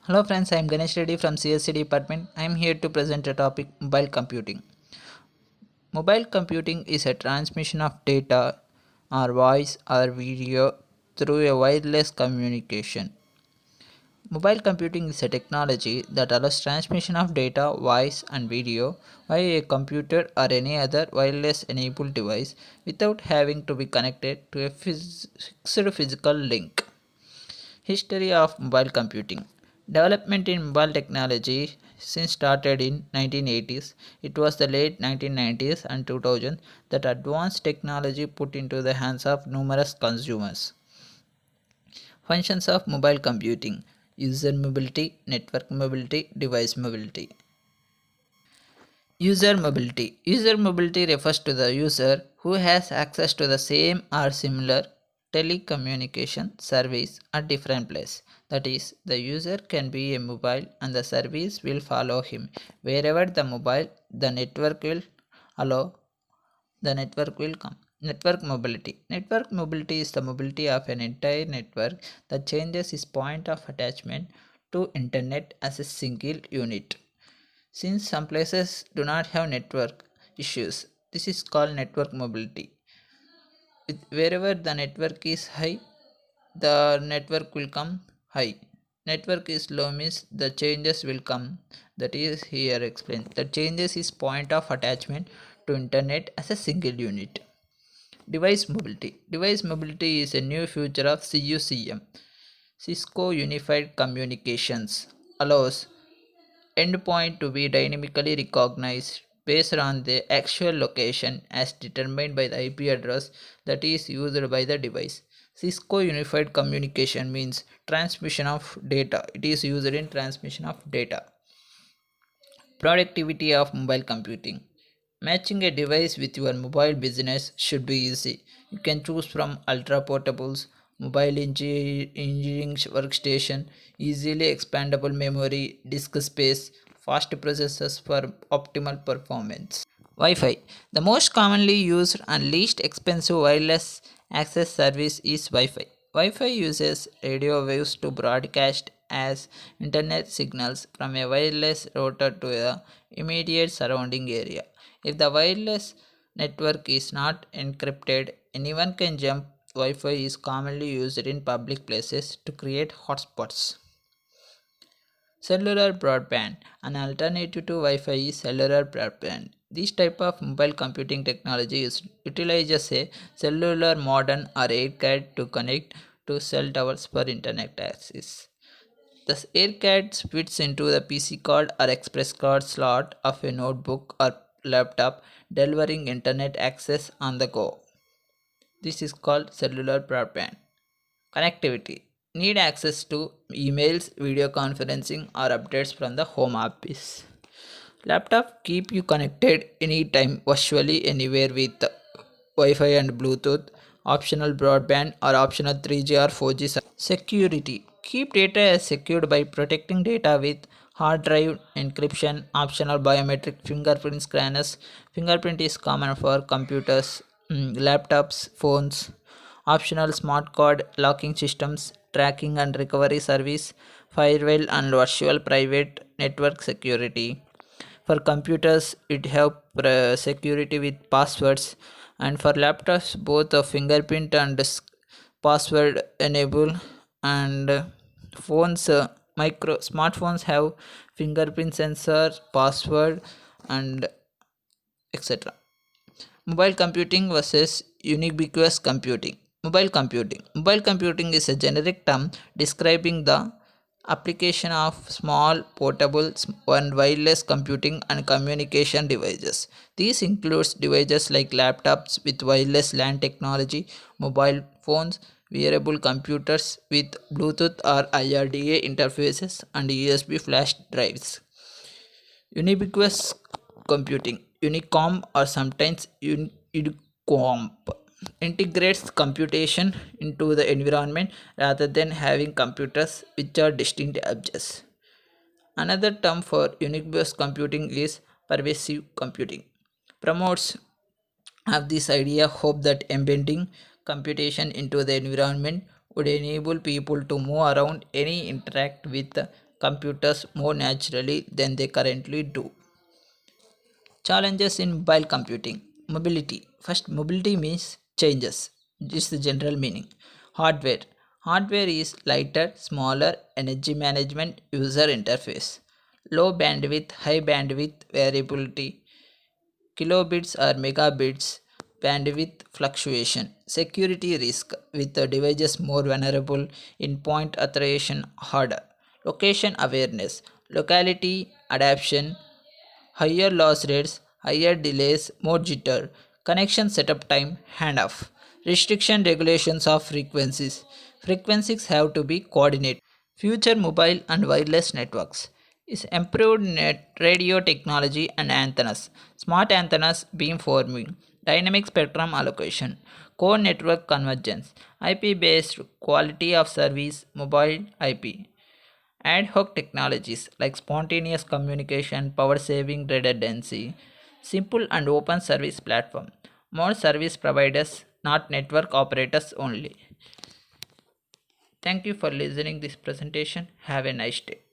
Hello friends, I am Ganesh Reddy from CSC department. I am here to present a topic mobile computing. Mobile computing is a transmission of data or voice or video through a wireless communication. Mobile computing is a technology that allows transmission of data, voice and video via a computer or any other wireless enabled device without having to be connected to a fixed physical link. History of mobile computing. Development in mobile technology since started in 1980s. It was the late 1990s and 2000 that advanced technology put into the hands of numerous consumers. Functions of mobile computing: user mobility, network mobility, device mobility. User mobility. User mobility refers to the user who has access to the same or similar telecommunication service at different place. That is, the user can be a mobile and the service will follow him. Wherever the mobile, the network will allow the network will come. Network mobility. Network mobility is the mobility of an entire network that changes its point of attachment to internet as a single unit. Since some places do not have network issues, this is called network mobility. Wherever the network is high, the network will come high. Network is low means the changes will come. That is here explained. The changes is point of attachment to internet as a single unit. Device mobility. Device mobility is a new feature of CUCM. Cisco Unified Communications allows endpoint to be dynamically recognized based on the actual location as determined by the IP address that is used by the device. Cisco Unified Communication means transmission of data. It is used in transmission of data. Productivity of mobile computing. Matching a device with your mobile business should be easy. You can choose from ultra portables, mobile engineering workstation, easily expandable memory, disk space, fast processors for optimal performance. Wi-Fi. The most commonly used and least expensive wireless access service is Wi-Fi. Wi-Fi uses radio waves to broadcast as internet signals from a wireless router to the immediate surrounding area. If the wireless network is not encrypted, anyone can jump. Wi-Fi is commonly used in public places to create hotspots. Cellular broadband. An alternative to Wi-Fi is cellular broadband. This type of mobile computing technology utilizes a cellular modem or AirCard to connect to cell towers for internet access. The AirCard fits into the PC card or express card slot of a notebook or laptop, delivering internet access on the go. This is called cellular broadband. Connectivity. Need access to emails, video conferencing, or updates from the home office. Laptop keep you connected anytime, virtually anywhere with Wi-Fi and Bluetooth, optional broadband or optional 3G or 4G. Security. Keep data as secured by protecting data with hard drive encryption, optional biometric fingerprint scanners. Fingerprint is common for computers, laptops, phones. Optional smart card locking systems, tracking and recovery service, firewall and virtual private network security. For computers, it help security with passwords, and for laptops, both a fingerprint and password enable. And phones, micro smartphones have fingerprint sensor, password, and etc. Mobile computing versus ubiquitous computing. Mobile computing. Mobile computing is a generic term describing the application of small, portable, and wireless computing and communication devices. These includes devices like laptops with wireless LAN technology, mobile phones, wearable computers with Bluetooth or IRDA interfaces, and USB flash drives. Ubiquitous computing, Unicom or sometimes Unicomp, integrates computation into the environment rather than having computers which are distinct objects. Another term for ubiquitous computing is pervasive computing. Promotes of this idea hope that embedding computation into the environment would enable people to move around any interact with computers more naturally than they currently do. Challenges in mobile computing. Mobility. First, mobility means changes. This is the general meaning. Hardware. Hardware is lighter, smaller, energy management, user interface. Low bandwidth, high bandwidth variability, kilobits or megabits, bandwidth fluctuation, security risk with the devices more vulnerable in point authorization harder, location awareness, locality adaptation, higher loss rates, higher delays, more jitter, connection setup time, handoff, restriction regulations of frequencies. Frequencies have to be coordinated. Future mobile and wireless networks is improved net radio technology and antennas, smart antennas beamforming, dynamic spectrum allocation, core network convergence, IP based quality of service, mobile IP, ad hoc technologies like spontaneous communication, power saving redundancy, simple and open service platform, more service providers, not network operators only. Thank you for listening this presentation. Have a nice day.